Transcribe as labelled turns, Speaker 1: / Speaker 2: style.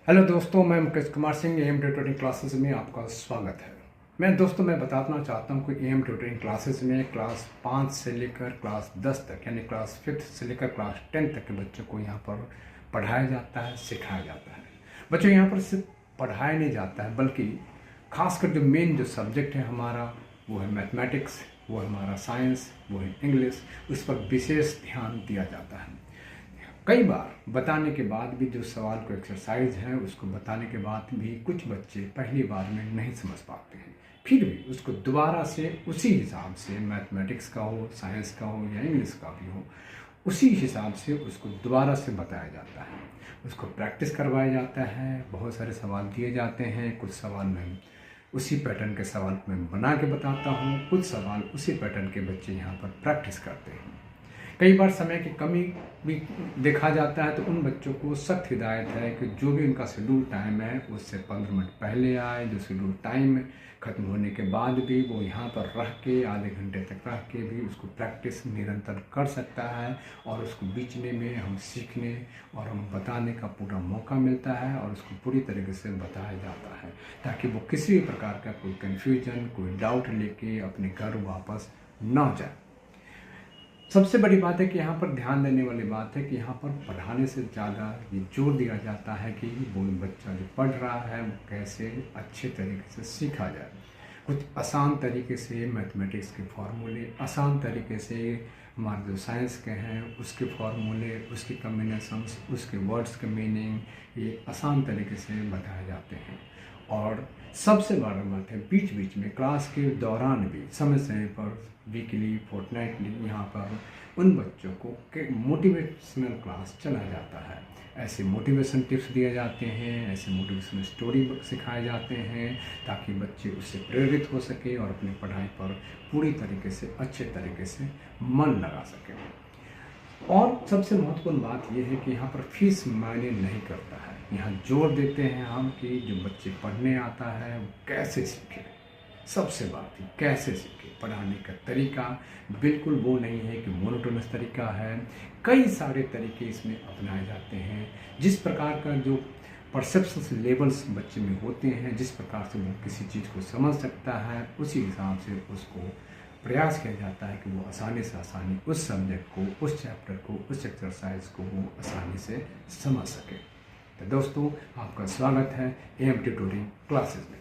Speaker 1: Hello दोस्तों, मैं Mukesh Kumar Singh M tutoring classes में आपका स्वागत है। मैं बताना चाहता हूँ कि एम ट्यूटरिंग क्लासेस में क्लास 5 से लेकर क्लास 10 तक यानी क्लास 5 से लेकर क्लास 10 तक के बच्चों को यहाँ पर पढ़ाया जाता है, सिखाया जाता है। बच्चों यहाँ पर सिर्फ पढ़ाया नहीं जाता है, बल्कि खासकर जो मेन जो सब्जेक्ट है हमारा वो है मैथमेटिक्स, वो है हमारा साइंस, वो है इंग्लिश, उस पर विशेष ध्यान दिया जाता है। कई बार बताने के बाद भी जो सवाल को एक्सरसाइज है उसको बताने के बाद भी कुछ बच्चे पहली बार में नहीं समझ पाते हैं, फिर भी उसको दोबारा से उसी हिसाब से मैथमेटिक्स का हो, साइंस का हो या इंग्लिश का भी हो, उसी हिसाब से उसको दोबारा से बताया जाता है, उसको प्रैक्टिस करवाया जाता है। बहुत सारे सवाल दिए जाते हैं, कुछ सवाल मैं उसी पैटर्न के सवाल मैं बना के बताता हूँ, कुछ सवाल उसी पैटर्न के बच्चे यहाँ पर प्रैक्टिस करते हैं। कई बार समय की कमी भी देखा जाता है, तो उन बच्चों को सख्त हिदायत है कि जो भी उनका शेड्यूल टाइम है उससे 15 मिनट पहले आए। जो शेड्यूल टाइम ख़त्म होने के बाद भी वो यहाँ पर रह के आधे घंटे तक रह के भी उसको प्रैक्टिस निरंतर कर सकता है, और उसको बीचने में हम सीखने और हम बताने का पूरा मौका मिलता है, और उसको पूरी तरीके से बताया जाता है ताकि वो किसी भी प्रकार का कोई कन्फ्यूजन, कोई डाउट लेके अपने घर वापस ना जाए। सबसे बड़ी बात है कि यहाँ पर ध्यान देने वाली बात है कि यहाँ पर पढ़ाने से ज़्यादा ये जोर दिया जाता है कि वो बच्चा जो पढ़ रहा है वो कैसे अच्छे तरीके से सीखा जाए। कुछ आसान तरीके से मैथमेटिक्स के फार्मूले, आसान तरीके से हमारे जो साइंस के हैं उसके फार्मूले, उसके कम्बिनेशंस, उसके वर्ड्स के मीनिंग, ये आसान तरीके से बताए जाते हैं। और सबसे बड़ा बात है, बीच बीच में क्लास के दौरान भी समय समय पर वीकली, फोर्टनाइटली यहाँ पर उन बच्चों को मोटिवेशनल क्लास चलाया जाता है। ऐसे मोटिवेशन टिप्स दिए जाते हैं, ऐसे मोटिवेशनल स्टोरी सिखाए जाते हैं ताकि बच्चे उससे प्रेरित हो सके और अपनी पढ़ाई पर पूरी तरीके से अच्छे तरीके से मन लगा सके। और सबसे महत्वपूर्ण बात यह है कि यहाँ पर फीस मायने नहीं करता है। यहाँ जोर देते हैं हम कि जो बच्चे पढ़ने आता है वो कैसे सीखे। सबसे बात है कैसे सीखे। पढ़ाने का तरीका बिल्कुल वो नहीं है कि मोनोटोनस तरीका है, कई सारे तरीके इसमें अपनाए जाते हैं। जिस प्रकार का जो परसेप्शन लेवल्स बच्चे में होते हैं, जिस प्रकार से वो किसी चीज़ को समझ सकता है, उसी हिसाब से उसको प्रयास किया जाता है कि वो आसानी से आसानी उस सब्जेक्ट को, उस चैप्टर को, उस एक्सरसाइज को वो आसानी से समझ सके। तो दोस्तों, आपका स्वागत है एम ट्यूटरिंग क्लासेस में।